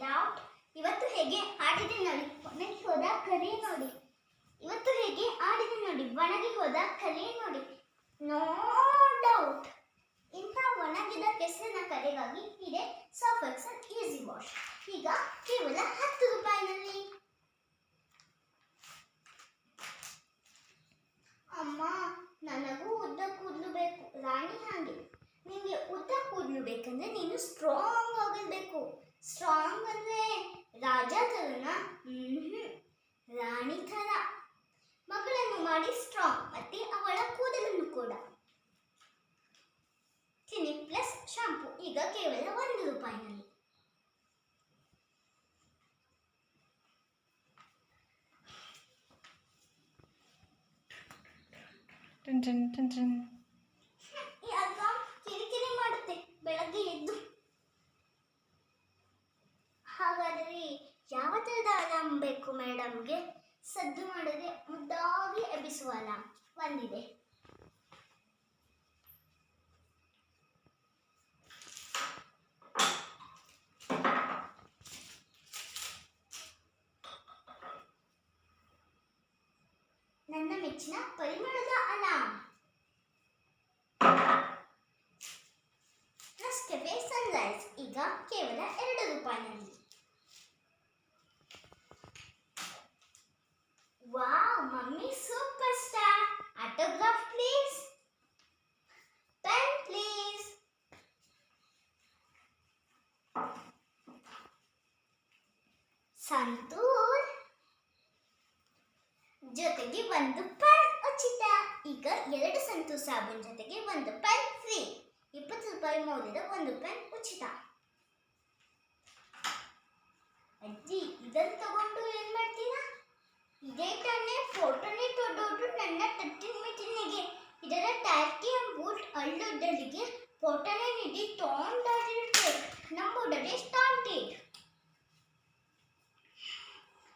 Doubt. ಇವತ್ತು ಹೇಗೆ ಆಡಿದೆ ನೋಡಿ, ಒಣಗಿ ಹೋದ ಕಲೆ ನೋಡಿ. ಇವತ್ತು ಹೇಗೆ ಆಡಿದೆ ನೋಡಿ, ಒಣಗಿ ಹೋದ ಕಲೆ ನೋಡಿ. ನೋ ಡೌಟ್, ಇಂಥ ಒಣಗಿದ ಕೆಸರಿನ ಕಲೆಗಾಗಿ ಇದೆ ಸರ್ಫ್ ಎಕ್ಸೆಲ್ ಈಸಿ ವಾಶ್. ಈಗ ಕೇವಲ 10 ರೂಪಾಯಿನಲ್ಲಿ. ಅಮ್ಮ, ನನಗೂ ಉದ್ದ ಕೂದಲು ಬೇಕು, ರಾಣಿ ಹಾಗೆ. ನಿಮಗೆ ಉದ್ದ ಕೂದಲು ಬೇಕಂದ್ರೆ ನೀನು ಸ್ಟ್ರಾಂಗ್ ಆಗಿರ್ಬೇಕು. ಸ್ಟ್ರಾಂಗ್ ಅಂದ್ರೆ ರಾಜ ತರನ? ರಾಣಿ ತರ. ಮಗಳನ್ನು ಮಾಡಿ ಸ್ಟ್ರಾಂಗ್, ಮತ್ತೆ ಅವಳ ಕೂದಲನ್ನು ಕೂಡ. ಕ್ಲಿನಿಕ್ ಪ್ಲಸ್ ಶಾಂಪೂ ಈಗ ಕೇವಲ 1 ರೂಪಾಯಿನಲ್ಲಿ. ಈ ಅಲ್ವಾ ಕಿರಿಕಿರಿ ಮಾಡುತ್ತೆ ಬೆಳಗ್ಗೆ ಎದ್ದು. ಹಾಗಾದರೆ ಯಾವ ಥರದ ಅಲಾರ್ಮ್ ಬೇಕು ಮೇಡಮ್ಗೆ? ಸದ್ದು ಮಾಡದೆ ಮುದ್ದಾಗಿ ಎಬ್ಬಿಸುವ ಅಲಾರ್ಮ್ ಒಂದಿದೆ. ನನ್ನ ಮೆಚ್ಚಿನ ಪರಿಮಳದ ಅಲಾರ್ಮ್ ನೆಸ್ಕೆಫೆ ಸನ್ರೈಸ್ ಈಗ ಕೇವಲ 2 ರೂಪಾಯಿನಲ್ಲಿ. Wow mummy super star. Autograph please. Pen please. Santoor ಜೊತೆಗೆ 1 ಪೆನ್ ಉಚಿತ. ಈಗ 2 ಸಂತೂರ್ ಸಾಬೂನ್ ಜೊತೆಗೆ 1 ಪೆನ್ ಫ್ರೀ. 20 ರೂಪಾಯಿ ಮೌಲ್ಯದ 1 ಪೆನ್ ಉಚಿತ. ಅಜ್ಜಿ, ಇದನ್ನು ತಗೊಂಡು ಏನ್ ಮಾಡ್ತೀರಾ? ಇದೇ ತಾನೇ ಫೋಟೋನೇ ತೊಡೋದು ನನ್ನ ತಟ್ಟಿನ ಮಿಟಿನಿಗೆ. ಇದರ ಟ್ಯಾಕಿ ಬೂಟ್ ಅಳ್ಳುದಲ್ಲಿಗೆ ಫೋಟೋನೇ ನೀಡಿ ತೊಗೊಂಡಿರುತ್ತೆ. ನಂಬುವುದಕ್ಕೆ ಸ್ಟಾಂಟೆಡ್.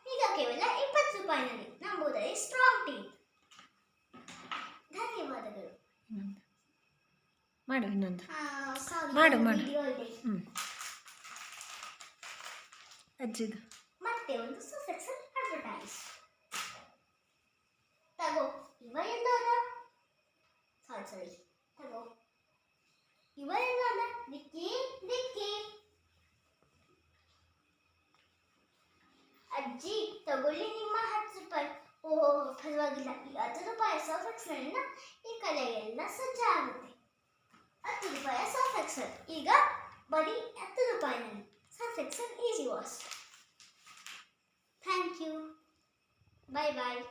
ಈಗ ಕೇವಲ 20 ರೂಪಾಯಿನಲ್ಲಿ. ನಂಬುವುದಕ್ಕೆ ಸ್ಟ್ರಾಂಗ್ ಟೀ. ಧನ್ಯವಾದಗಳು. ಮಾಡು ಇನ್ನೊಂದು. ಮಾಡು ಅಜ್ಜಿದು. ಮತ್ತೆ ಒಂದು ಸರ್ಫ್ ಎಕ್ಸೆಲ್ ಅಡ್ವರ್ಟೈಸ್. ತಗೋ, ಇವ ಎಲ್ಲೋದ? ಸಾರಿ ತಗೋ, ಇವ ಎಲ್ಲೋದ? ವಿಕ್ಕಿ. ಅಜ್ಜಿ, ತಗೊಳ್ಳಿ ನಿಮ್ಮ 10 ರೂಪಾಯಿ. ಓಹೋ, ಪರವಾಗಿಲ್ಲ. ಈ 10 ರೂಪಾಯಿ ಸರ್ಫ್ ಎಕ್ಸೆಲ್ನ ಈ ಕಲೆಗೆಲ್ಲ ಸಜ್ಜಾಗುತ್ತೆ. 10 ರೂಪಾಯಿ ಸರ್ಫ್ ಎಕ್ಸೆಲ್ ಈಗ ಬರೀ 10 ರೂಪಾಯಿನಲ್ಲಿ. Surf excel easy wash. Thank you. Bye bye.